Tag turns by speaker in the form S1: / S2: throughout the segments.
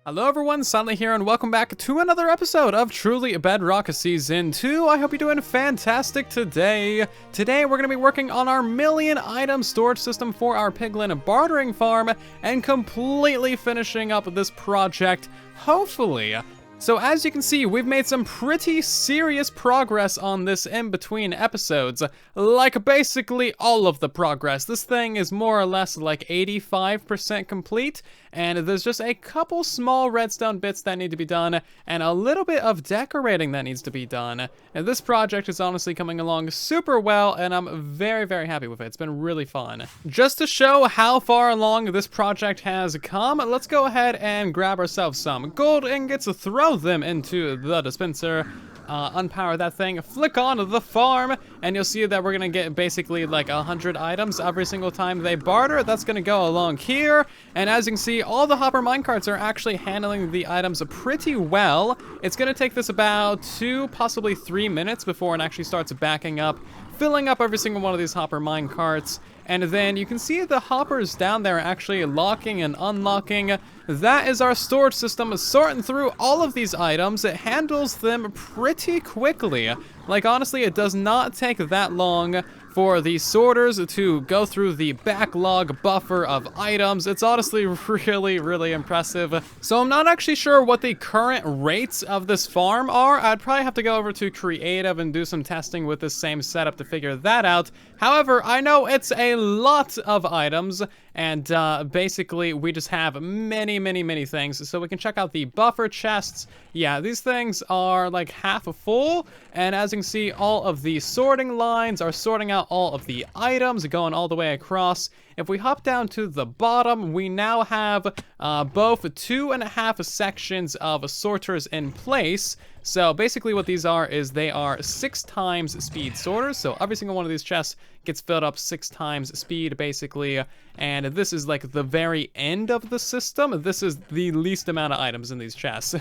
S1: Hello everyone, Silent here, and welcome back to another episode of Truly Bedrock Season 2. I hope you're doing fantastic today. Today we're going to be working on our million item storage system for our Piglin Bartering farm and completely finishing up this project, hopefully. So as you can see, we've made some pretty serious progress on this in between episodes, like basically all of the progress. This thing is more or less like 85% complete, and there's just a couple small redstone bits that need to be done, and a little bit of decorating that needs to be done. And this project is honestly coming along super well, and I'm very, very happy with it. It's been really fun. Just to show how far along this project has come, let's go ahead and grab ourselves some gold ingots, throw them into the dispenser, unpower that thing, flick on the farm, and you'll see that we're gonna get basically like 100 items every single time they barter. That's gonna go along here, and as you can see, all the hopper minecarts are actually handling the items pretty well. It's gonna take this about 2, possibly 3 minutes before it actually starts backing up, filling up every single one of these hopper minecarts. And then you can see the hoppers down there actually locking and unlocking. That is our storage system sorting through all of these items. It handles them pretty quickly. Like, honestly, it does not take that long for the sorters to go through the backlog buffer of items. It's honestly really, really impressive. So I'm not actually sure what the current rates of this farm are. I'd probably have to go over to creative and do some testing with this same setup to figure that out. However, I know it's a lot of items, and basically we just have many things. So we can check out the buffer chests. Yeah, these things are like half full, and as you can see, all of the sorting lines are sorting out all of the items going all the way across. If we hop down to the bottom, we now have both 2.5 sections of sorters in place. So basically what these are is they are 6 times speed sorters. So every single one of these chests gets filled up 6 times speed, basically. And this is like the very end of the system. This is the least amount of items in these chests.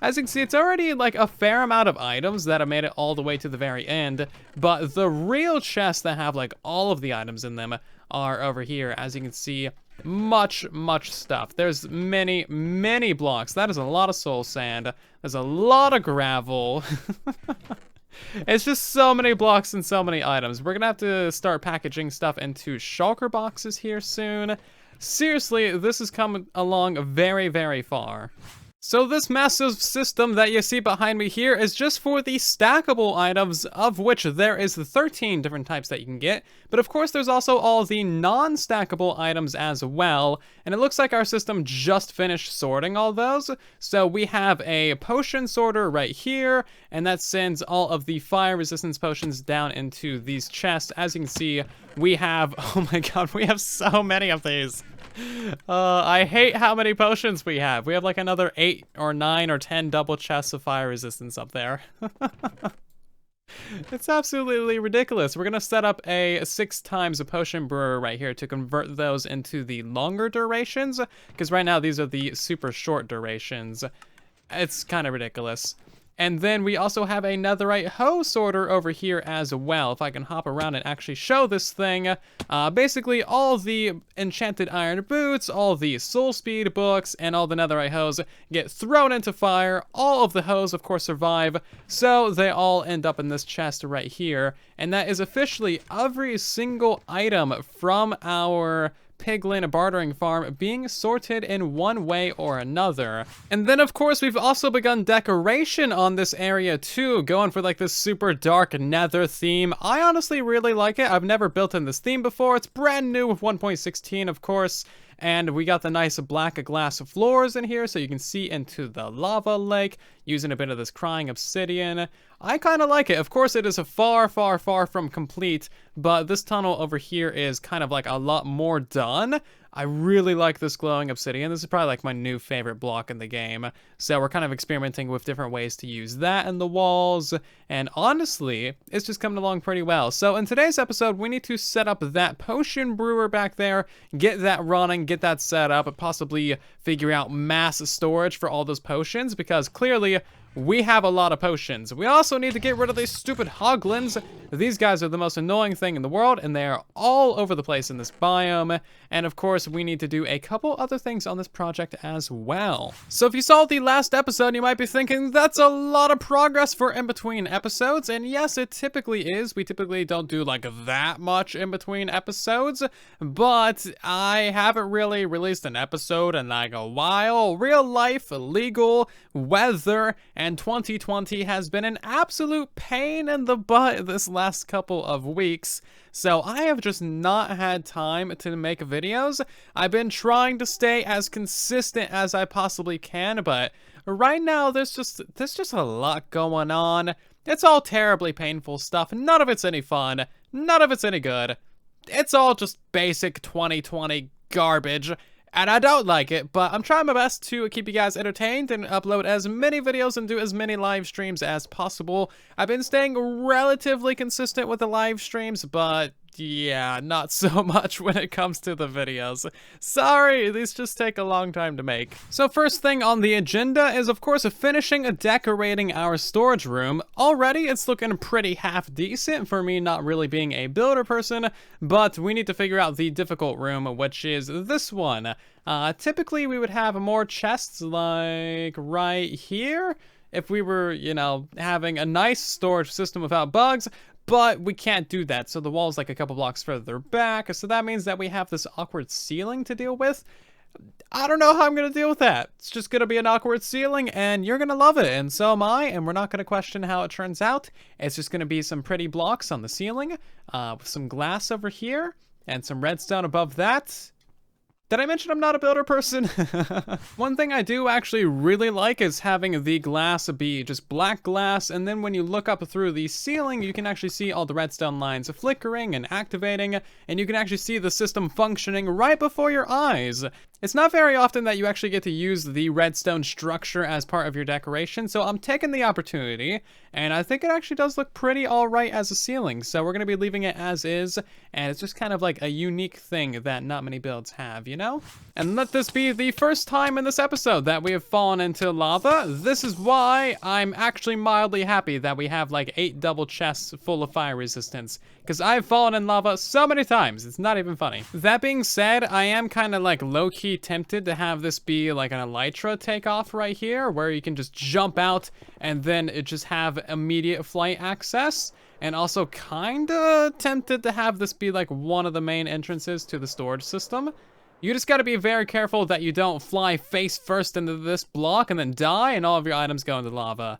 S1: As you can see, it's already like a fair amount of items that have made it all the way to the very end. But the real chests that have like all of the items in them are over here. As you can see, much stuff. There's many blocks. That is a lot of soul sand. There's a lot of gravel. It's just so many blocks and so many items. We're gonna have to start packaging stuff into shulker boxes here soon. Seriously, this is coming along very far. So this massive system that you see behind me here is just for the stackable items, of which there is 13 different types that you can get. But of course there's also all the non-stackable items as well. And it looks like our system just finished sorting all those. So we have a potion sorter right here, and that sends all of the fire resistance potions down into these chests. As you can see, we have, oh my god, we have so many of these. I hate how many potions we have. We have like another 8 or 9 or 10 double chests of fire resistance up there. It's absolutely ridiculous. We're gonna set up a 6 times a potion brewer right here to convert those into the longer durations, because right now these are the super short durations. It's kind of ridiculous. And then we also have a netherite hoe sorter over here as well. If I can hop around and actually show this thing. Basically, all the enchanted iron boots, all the soul speed books, and all the netherite hoes get thrown into fire. All of the hoes, of course, survive. So they all end up in this chest right here. And that is officially every single item from our Piglin Bartering farm being sorted in one way or another. And then of course we've also begun decoration on this area too, going for like this super dark nether theme. I honestly really like it. I've never built in this theme before. It's brand new with 1.16, of course. And we got the nice black glass floors in here so you can see into the lava lake using a bit of this crying obsidian. I kind of like it. Of course, it is far from complete, but this tunnel over here is kind of like a lot more done. I really like this glowing obsidian. This is probably like my new favorite block in the game. So we're kind of experimenting with different ways to use that in the walls. And honestly, it's just coming along pretty well. So in today's episode, we need to set up that potion brewer back there, get that running, get that set up, and possibly figure out mass storage for all those potions, because clearly we have a lot of potions. We also need to get rid of these stupid hoglins. These guys are the most annoying thing in the world, and they are all over the place in this biome. And of course, we need to do a couple other things on this project as well. So if you saw the last episode, you might be thinking, that's a lot of progress for in between episodes. And yes, it typically is. We typically don't do like that much in between episodes, but I haven't really released an episode in like a while. Real life, legal, weather, and 2020 has been an absolute pain in the butt this last couple of weeks. So I have just not had time to make videos. I've been trying to stay as consistent as I possibly can, but right now there's just a lot going on. It's all terribly painful stuff. None of it's any fun. None of it's any good. It's all just basic 2020 garbage. And I don't like it, but I'm trying my best to keep you guys entertained and upload as many videos and do as many live streams as possible. I've been staying relatively consistent with the live streams, but yeah, not so much when it comes to the videos. Sorry, these just take a long time to make. So first thing on the agenda is, of course, finishing decorating our storage room. Already, it's looking pretty half decent for me not really being a builder person, but we need to figure out the difficult room, which is this one. Typically, we would have more chests like right here if we were, you know, having a nice storage system without bugs. But we can't do that, so the wall's like a couple blocks further back, so that means that we have this awkward ceiling to deal with. I don't know how I'm gonna deal with that. It's just gonna be an awkward ceiling, and you're gonna love it, and so am I, and we're not gonna question how it turns out. It's just gonna be some pretty blocks on the ceiling, with some glass over here, and some redstone above that. Did I mention I'm not a builder person? One thing I do actually really like is having the glass be just black glass, and then when you look up through the ceiling, you can actually see all the redstone lines flickering and activating, and you can actually see the system functioning right before your eyes. It's not very often that you actually get to use the redstone structure as part of your decoration, so I'm taking the opportunity, and I think it actually does look pretty alright as a ceiling, so we're going to be leaving it as is, and it's just kind of like a unique thing that not many builds have, you know? And let this be the first time in this episode that we have fallen into lava. This is why I'm actually mildly happy that we have like 8 double chests full of fire resistance, because I've fallen in lava so many times, it's not even funny. That being said, I am kind of like low-key tempted to have this be like an elytra takeoff right here, where you can just jump out and then it just have immediate flight access. And also kinda tempted to have this be like one of the main entrances to the storage system. You just gotta be very careful that you don't fly face first into this block and then die and all of your items go into lava.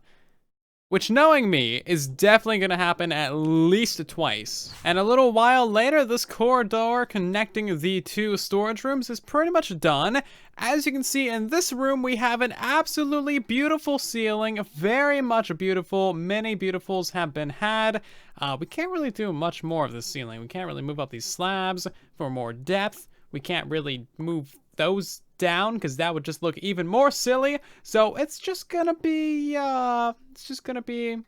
S1: Which, knowing me, is definitely gonna happen at least twice. And a little while later, this corridor connecting the 2 storage rooms is pretty much done. As you can see in this room, we have an absolutely beautiful ceiling, very much beautiful. Many beautifuls have been had. We can't really do much more of this ceiling. We can't really move up these slabs for more depth. We can't really move those down because that would just look even more silly. So it's just gonna be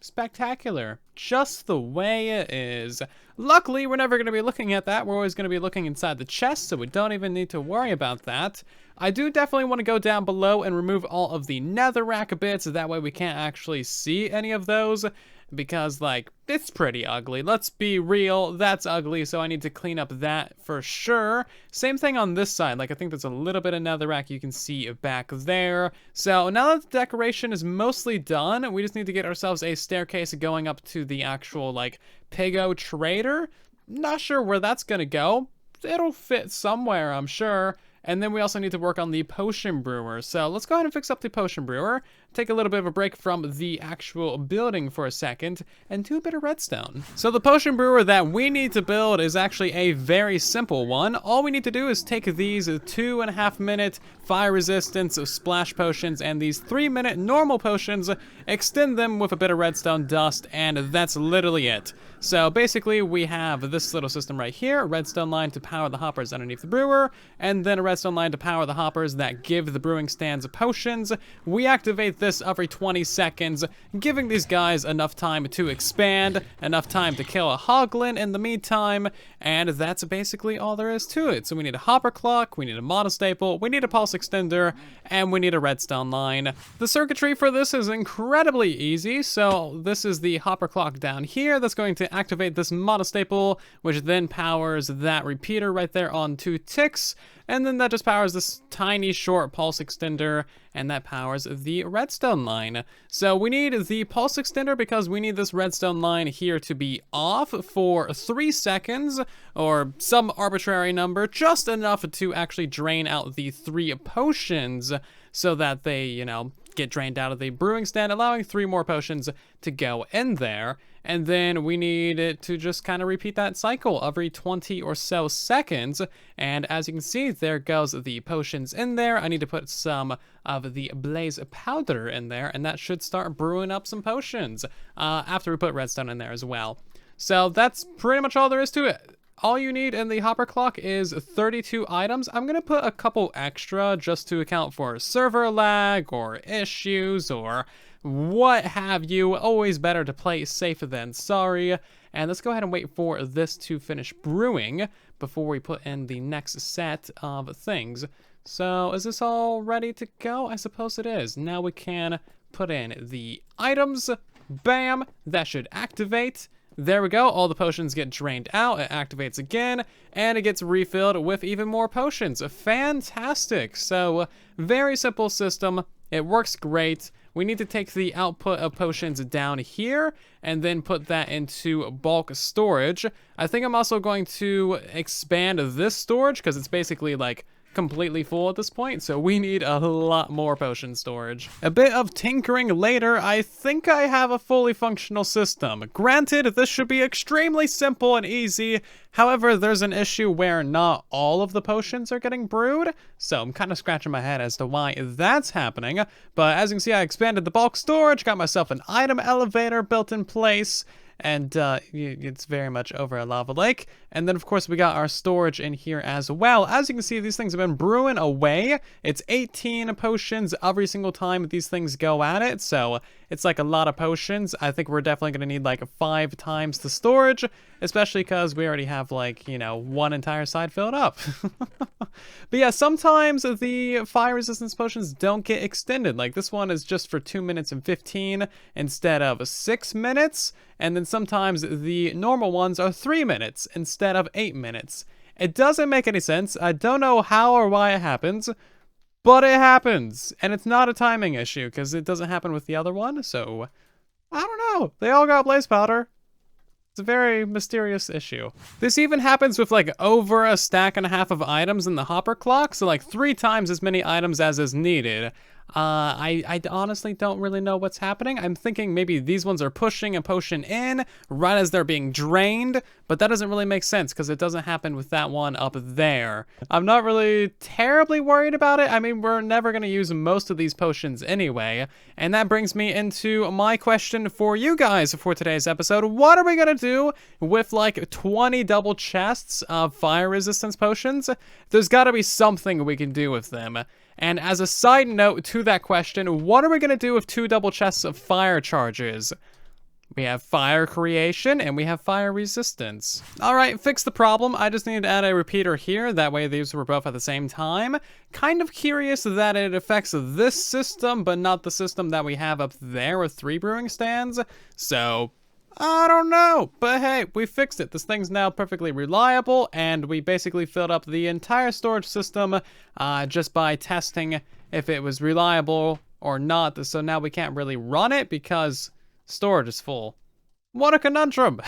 S1: spectacular, just the way it is. Luckily, we're never gonna be looking at that. We're always gonna be looking inside the chest, so we don't even need to worry about that. I do definitely want to go down below and remove all of the netherrack bits, so that way we can't actually see any of those. Because, like, it's pretty ugly. Let's be real, that's ugly, so I need to clean up that for sure. Same thing on this side, like, I think there's a little bit of netherrack you can see back there. So, now that the decoration is mostly done, we just need to get ourselves a staircase going up to the actual, like, Pigo Trader. Not sure where that's gonna go. It'll fit somewhere, I'm sure. And then we also need to work on the potion brewer. So let's go ahead and fix up the potion brewer, take a little bit of a break from the actual building for a second, and do a bit of redstone. So the potion brewer that we need to build is actually a very simple one. All we need to do is take these 2.5-minute fire resistance splash potions and these 3-minute normal potions, extend them with a bit of redstone dust, and that's literally it. So basically we have this little system right here, a redstone line to power the hoppers underneath the brewer, and then a redstone line to power the hoppers that give the brewing stands potions. We activate this every 20 seconds, giving these guys enough time to expand, enough time to kill a hoglin in the meantime, and that's basically all there is to it. So we need a hopper clock, we need a monostaple, we need a pulse extender, and we need a redstone line. The circuitry for this is incredibly easy. So this is the hopper clock down here that's going to activate this monostaple, which then powers that repeater right there on 2 ticks. And then that just powers this tiny short pulse extender, and that powers the redstone line. So we need the pulse extender because we need this redstone line here to be off for 3 seconds, or some arbitrary number, just enough to actually drain out the 3 potions so that they, you know, get drained out of the brewing stand, allowing 3 more potions to go in there. And then we need it to just kind of repeat that cycle every 20 or so seconds. And as you can see, there goes the potions in there. I need to put some of the blaze powder in there, and that should start brewing up some potions after we put redstone in there as well. So that's pretty much all there is to it. All you need in the hopper clock is 32 items. I'm going to put a couple extra just to account for server lag or issues or what have you. Always better to play safe than sorry. And let's go ahead and wait for this to finish brewing before we put in the next set of things. So is this all ready to go? I suppose it is. Now we can put in the items. Bam! That should activate. There we go, all the potions get drained out, it activates again, and it gets refilled with even more potions. Fantastic! So, very simple system, it works great. We need to take the output of potions down here, and then put that into bulk storage. I think I'm also going to expand this storage, because it's basically like completely full at this point, so we need a lot more potion storage. A bit of tinkering later, I think I have a fully functional system. Granted, this should be extremely simple and easy, however, there's an issue where not all of the potions are getting brewed, so I'm kind of scratching my head as to why that's happening. But as you can see, I expanded the bulk storage, got myself an item elevator built in place, and it's very much over a lava lake. And then, of course, we got our storage in here as well. As you can see, these things have been brewing away. It's 18 potions every single time these things go at it, so it's like a lot of potions. I think we're definitely going to need like 5 times the storage, especially because we already have like, you know, 1 entire side filled up. But yeah, sometimes the fire resistance potions don't get extended. Like this one is just for 2 minutes and 15 instead of 6 minutes. And then sometimes the normal ones are 3 minutes instead of 8 minutes. It doesn't make any sense. I don't know how or why it happens, but it happens. And it's not a timing issue because it doesn't happen with the other one. So I don't know. They all got blaze powder. It's a very mysterious issue. This even happens with like over a stack and a half of items in the hopper clock, so like 3 times as many items as is needed. I honestly don't really know what's happening. I'm thinking maybe these ones are pushing a potion in right as they're being drained, but that doesn't really make sense because it doesn't happen with that one up there. I'm not really terribly worried about it. I mean, we're never going to use most of these potions anyway, and that brings me into my question for you guys for today's episode. What are we going to do with like 20 double chests of fire resistance potions? There's got to be something we can do with them. And as a side note to that question, what are we going to do with 2 double chests of fire charges? We have fire creation and we have fire resistance. All right, fix the problem. I just need to add a repeater here. That way these were both at the same time. Kind of curious that it affects this system, but not the system that we have up there with 3 brewing stands. So I don't know, but hey, we fixed it. This thing's now perfectly reliable, and we basically filled up the entire storage system just by testing if it was reliable or not. So now we can't really run it because storage is full. What a conundrum.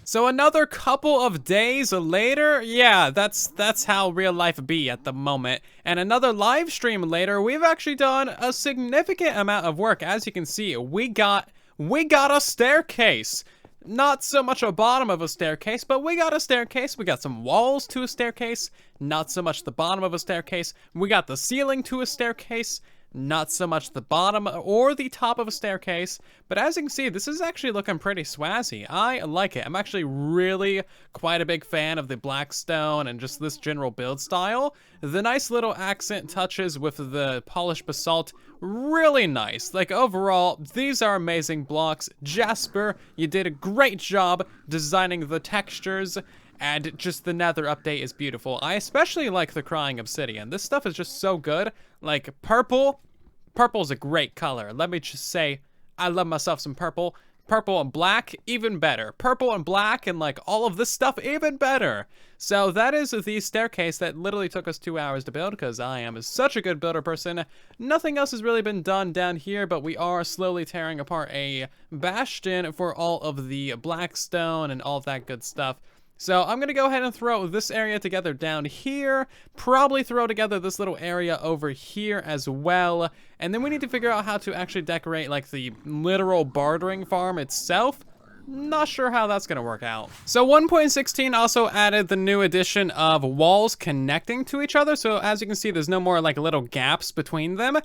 S1: So another couple of days later, yeah, that's how real life be at the moment. And another live stream later, we've actually done a significant amount of work. As you can see, we got a staircase. Not so much a bottom of a staircase, but we got a staircase. We got some walls to a staircase. Not so much the bottom of a staircase. We got the ceiling to a staircase. not so much the bottom or the top of a staircase. But as you can see, this is actually looking pretty swazzy. I like it. I'm actually really quite a big fan of the black stone and just this general build style. The nice little accent touches with the polished basalt, really nice. Like, overall, these are amazing blocks. Jasper, you did a great job designing the textures. And just the nether update is beautiful. I especially like the crying obsidian. This stuff is just so good. Like, purple. Purple's a great color. Let me just say, I love myself some purple. Purple and black, even better. Purple and black and like all of this stuff, even better. So that is the staircase that literally took us 2 hours to build because I am such a good builder person. Nothing else has really been done down here, but we are slowly tearing apart a bastion for all of the black stone and all of that good stuff. So I'm going to go ahead and throw this area together down here, probably throw together this little area over here as well, and then we need to figure out how to actually decorate like the literal bartering farm itself. Not sure how that's going to work out. So 1.16 also added the new addition of walls connecting to each other, so as you can see there's no more like little gaps between them.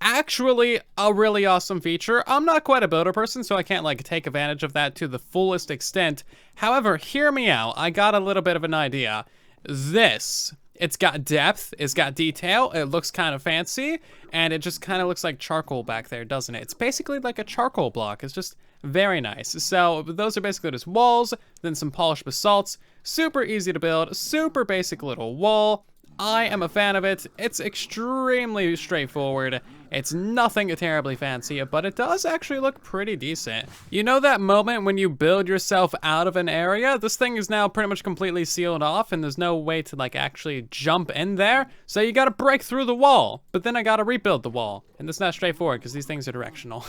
S1: Actually a really awesome feature. I'm not quite a builder person, so I can't like take advantage of that to the fullest extent. However, hear me out. I got a little bit of an idea. It's got depth, it's got detail, it looks kind of fancy, and it just kind of looks like charcoal back there, doesn't it? It's basically like a charcoal block. It's just very nice. So those are basically just walls, then some polished basalts. Super easy to build, super basic little wall. I am a fan of it. It's extremely straightforward. It's nothing terribly fancy, but it does actually look pretty decent. You know that moment when you build yourself out of an area? This thing is now pretty much completely sealed off and there's no way to like actually jump in there. So you gotta break through the wall, but then I gotta rebuild the wall. And it's not straightforward because these things are directional.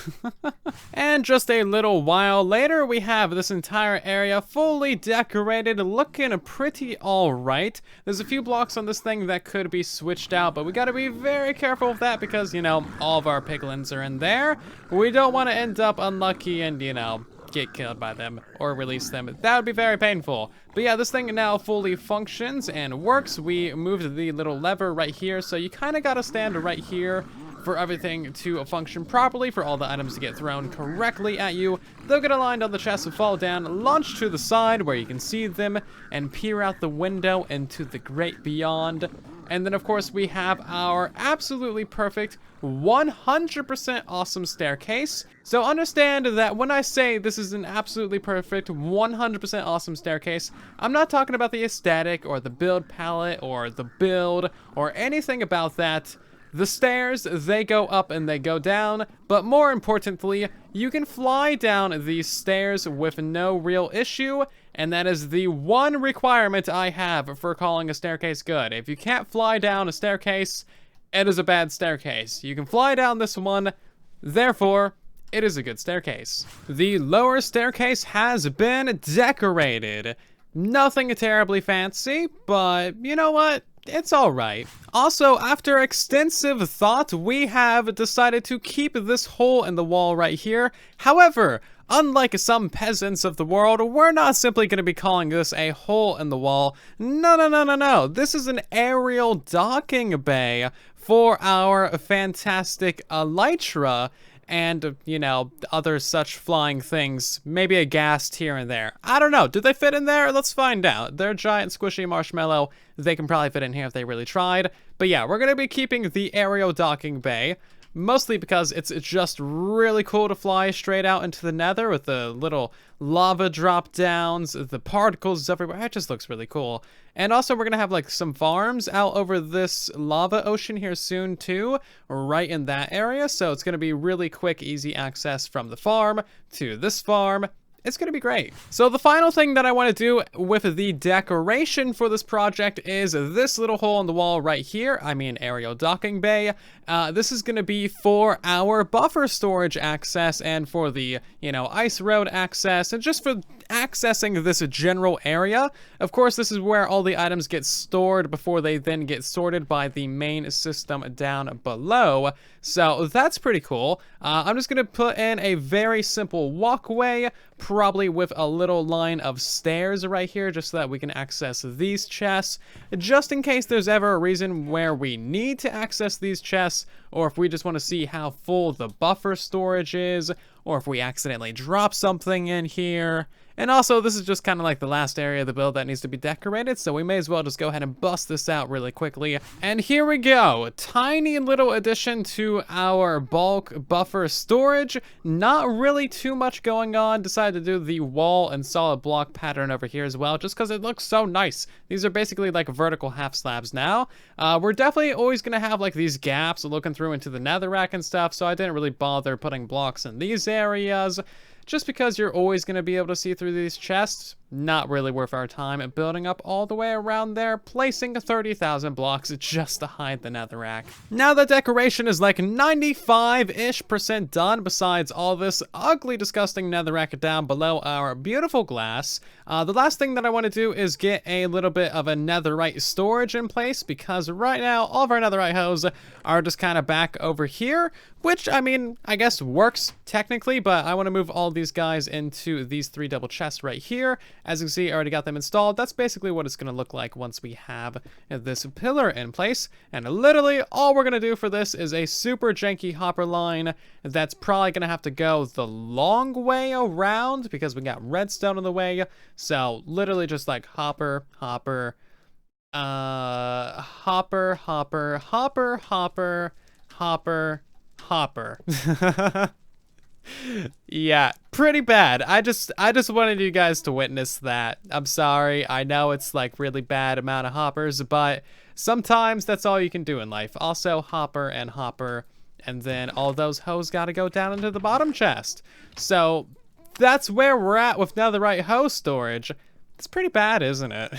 S1: And just a little while later, we have this entire area fully decorated, looking pretty all right. There's a few blocks on this thing that could be switched out, but we gotta be very careful of that because, you know, all of our piglins are in there. We don't want to end up unlucky and, you know, get killed by them or release them. That would be very painful. But yeah, this thing now fully functions and works. We moved the little lever right here, so you kind of got to stand right here for everything to function properly, for all the items to get thrown correctly at you. They'll get aligned on the chest and fall down, launch to the side where you can see them, and peer out the window into the great beyond. And then, of course, we have our absolutely perfect 100% awesome staircase. So understand that when I say this is an absolutely perfect 100% awesome staircase, I'm not talking about the aesthetic or the build palette or the build or anything about that. The stairs, they go up and they go down, but more importantly, you can fly down these stairs with no real issue, and that is the one requirement I have for calling a staircase good. If you can't fly down a staircase, it is a bad staircase. You can fly down this one, therefore, it is a good staircase. The lower staircase has been decorated. Nothing terribly fancy, but you know what? It's alright. Also, after extensive thought, we have decided to keep this hole in the wall right here. However, unlike some peasants of the world, we're not simply going to be calling this a hole in the wall. No. This is an aerial docking bay for our fantastic elytra and, you know, other such flying things. Maybe a ghast here and there. I don't know. Do they fit in there? Let's find out. They're giant squishy marshmallow. They can probably fit in here if they really tried. But yeah, we're going to be keeping the aerial docking bay. Mostly because it's just really cool to fly straight out into the nether with the little lava drop downs, the particles everywhere. It just looks really cool. And also we're going to have like some farms out over this lava ocean here soon too, right in that area. So it's going to be really quick, easy access from the farm to this farm. It's going to be great. So the final thing that I want to do with the decoration for this project is this little hole in the wall right here. I mean, aerial docking bay. This is going to be for our buffer storage access and for the, you know, ice road access and just for accessing this general area. Of course, this is where all the items get stored before they then get sorted by the main system down below. So that's pretty cool. I'm just gonna put in a very simple walkway, probably with a little line of stairs right here, just so that we can access these chests, just in case there's ever a reason where we need to access these chests, or if we just want to see how full the buffer storage is, or if we accidentally drop something in here. And also, this is just kind of like the last area of the build that needs to be decorated, so we may as well just go ahead and bust this out really quickly. And here we go. Tiny little addition to our bulk buffer storage. Not really too much going on. Decided to do the wall and solid block pattern over here as well, just because it looks so nice. These are basically like vertical half slabs now. We're definitely always going to have like these gaps looking through into the netherrack and stuff, so I didn't really bother putting blocks in these areas. Just because you're always going to be able to see through these chests, not really worth our time at building up all the way around there, placing 30,000 blocks just to hide the netherrack. Now the decoration is like 95-ish% done, besides all this ugly, disgusting netherrack down below our beautiful glass. The last thing that I want to do is get a little bit of a netherite storage in place, because right now all of our netherite hoes are just kind of back over here, which, I mean, I guess works technically, but I want to move all these guys into these 3 double chests right here. As you can see, I already got them installed. That's basically what it's going to look like once we have this pillar in place. And literally all we're going to do for this is a super janky hopper line that's probably going to have to go the long way around because we got redstone in the way. So literally just like hopper, hopper, hopper, hopper, hopper, hopper, hopper, hopper. Yeah, pretty bad. I just wanted you guys to witness that. I'm sorry. I know it's like really bad amount of hoppers, but sometimes that's all you can do in life. Also, hopper and hopper, and then all those hoes gotta go down into the bottom chest. So that's where we're at with netherite hoe storage. It's pretty bad, isn't it?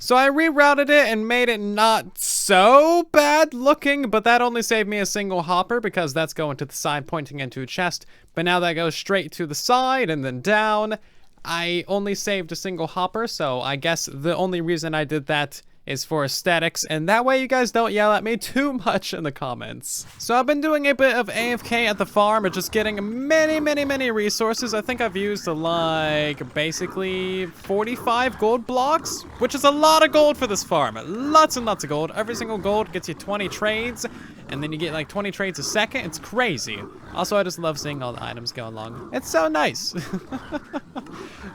S1: So I rerouted it and made it not so bad looking, but that only saved me a single hopper because that's going to the side pointing into a chest. But now that goes straight to the side and then down. I only saved a single hopper, so I guess the only reason I did that is for aesthetics, and that way you guys don't yell at me too much in the comments. So I've been doing a bit of AFK at the farm and just getting many resources. I think I've used like basically 45 gold blocks, which is a lot of gold for this farm. Lots and lots of gold. Every single gold gets you 20 trades, and then you get like 20 trades a second. It's crazy. Also, I just love seeing all the items go along. It's so nice.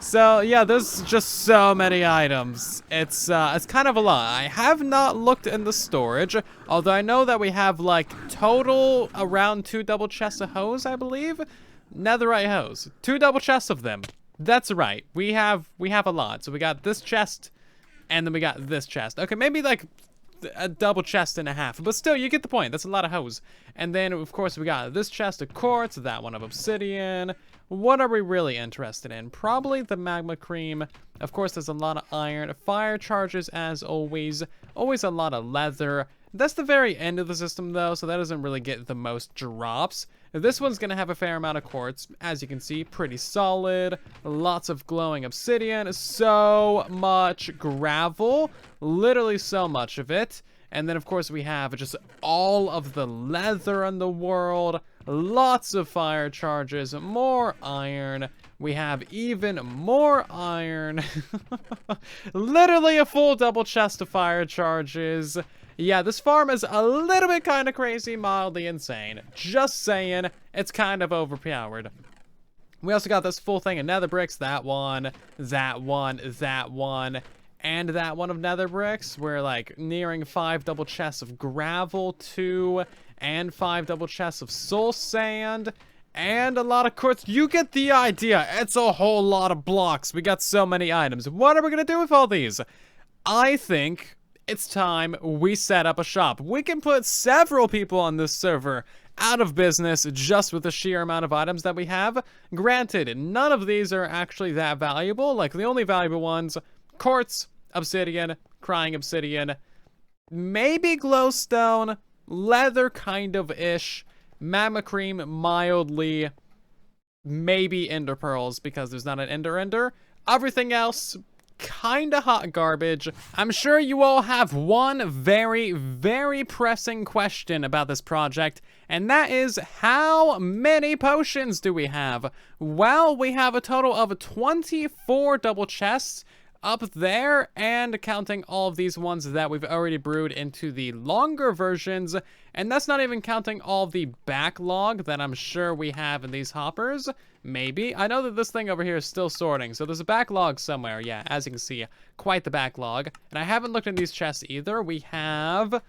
S1: So yeah, there's just so many items. It's kind of a lot. I have not looked in the storage, although I know that we have like total around 2 double chests of hoes, I believe. Netherite hoes. 2 double chests of them. That's right. We have a lot. So we got this chest, and then we got this chest. Okay, maybe like a double chest and a half, but still, you get the point. That's a lot of hoes. And then, of course, we got this chest of quartz, that one of obsidian. What are we really interested in? Probably the magma cream. Of course, there's a lot of iron. Fire charges, as always. Always a lot of leather. That's the very end of the system, though, so that doesn't really get the most drops. This one's going to have a fair amount of quartz. As you can see, pretty solid. Lots of glowing obsidian. So much gravel. Literally so much of it. And then, of course, we have just all of the leather in the world. Lots of fire charges. More iron. We have even more iron. Literally a full double chest of fire charges. Yeah, this farm is a little bit kind of crazy, mildly insane. Just saying, it's kind of overpowered. We also got this full thing of nether bricks. That one, that one, that one, and that one of nether bricks. We're like nearing 5 double chests of gravel too, and 5 double chests of soul sand, and a lot of quartz. You get the idea. It's a whole lot of blocks. We got so many items. What are we gonna do with all these? I think it's time we set up a shop. We can put several people on this server out of business just with the sheer amount of items that we have. Granted, none of these are actually that valuable. Like, the only valuable ones, quartz, obsidian, crying obsidian, maybe glowstone, leather kind of-ish, magma cream mildly, maybe ender pearls because there's not an ender. Everything else, kinda hot garbage. I'm sure you all have one very, very pressing question about this project, and that is, how many potions do we have? Well, we have a total of 24 double chests up there, and counting all of these ones that we've already brewed into the longer versions, and that's not even counting all the backlog that I'm sure we have in these hoppers. Maybe. I know that this thing over here is still sorting, so there's a backlog somewhere. Yeah, as you can see, quite the backlog. And I haven't looked in these chests either. We have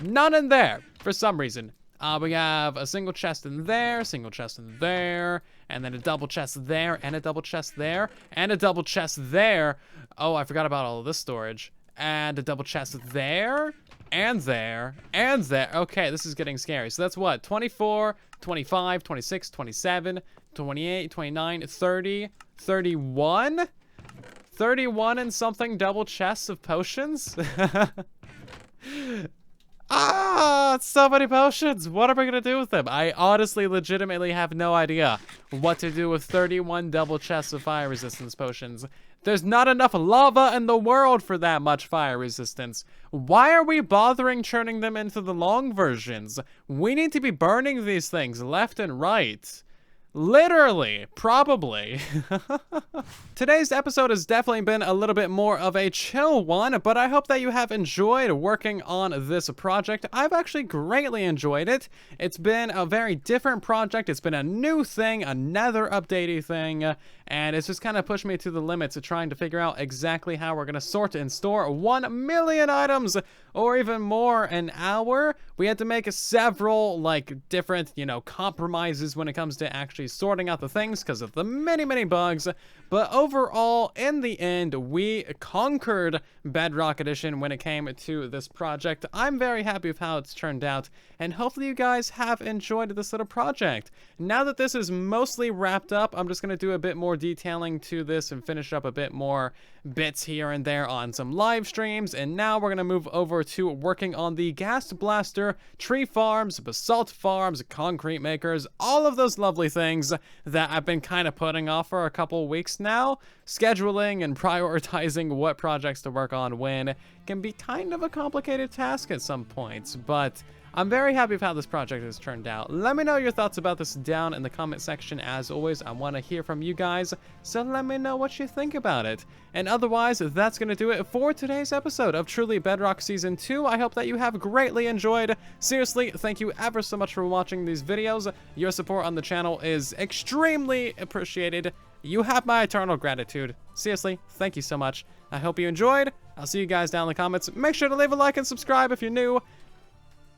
S1: none in there for some reason. We have a single chest in there, single chest in there, and then a double chest there, and a double chest there, and a double chest there. Oh, I forgot about all of this storage. And a double chest there, and there, and there. Okay, this is getting scary. So that's what? 24, 25, 26, 27, 28, 29, 30, 31? 31 and something double chests of potions? Ah, so many potions. What am I gonna do with them? I honestly, legitimately have no idea what to do with 31 double chests of fire resistance potions. There's not enough lava in the world for that much fire resistance. Why are we bothering turning them into the long versions? We need to be burning these things left and right. Literally, probably. Today's episode has definitely been a little bit more of a chill one, but I hope that you have enjoyed working on this project. I've actually greatly enjoyed it. It's been a very different project. It's been a new thing, another updatey thing, and it's just kind of pushed me to the limits of trying to figure out exactly how we're going to sort and store 1 million items, or even more, an hour. We had to make several, like, different, compromises when it comes to actually sorting out the things because of the many, many bugs. But overall, in the end, we conquered Bedrock Edition when it came to this project. I'm very happy with how it's turned out, and hopefully you guys have enjoyed this little project. Now that this is mostly wrapped up, I'm just going to do a bit more detailing to this and finish up a bit more bits here and there on some live streams. And now we're going to move over to working on the gas blaster, tree farms, basalt farms, concrete makers, all of those lovely things that I've been kind of putting off for a couple weeks now. Scheduling and prioritizing what projects to work on when can be kind of a complicated task at some points, but I'm very happy with how this project has turned out. Let me know your thoughts about this down in the comment section. As always, I want to hear from you guys, so let me know what you think about it. And otherwise, that's going to do it for today's episode of Truly Bedrock Season 2. I hope that you have greatly enjoyed. Seriously, thank you ever so much for watching these videos. Your support on the channel is extremely appreciated. You have my eternal gratitude. Seriously, thank you so much. I hope you enjoyed. I'll see you guys down in the comments. Make sure to leave a like and subscribe if you're new.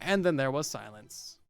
S1: And then there was silence.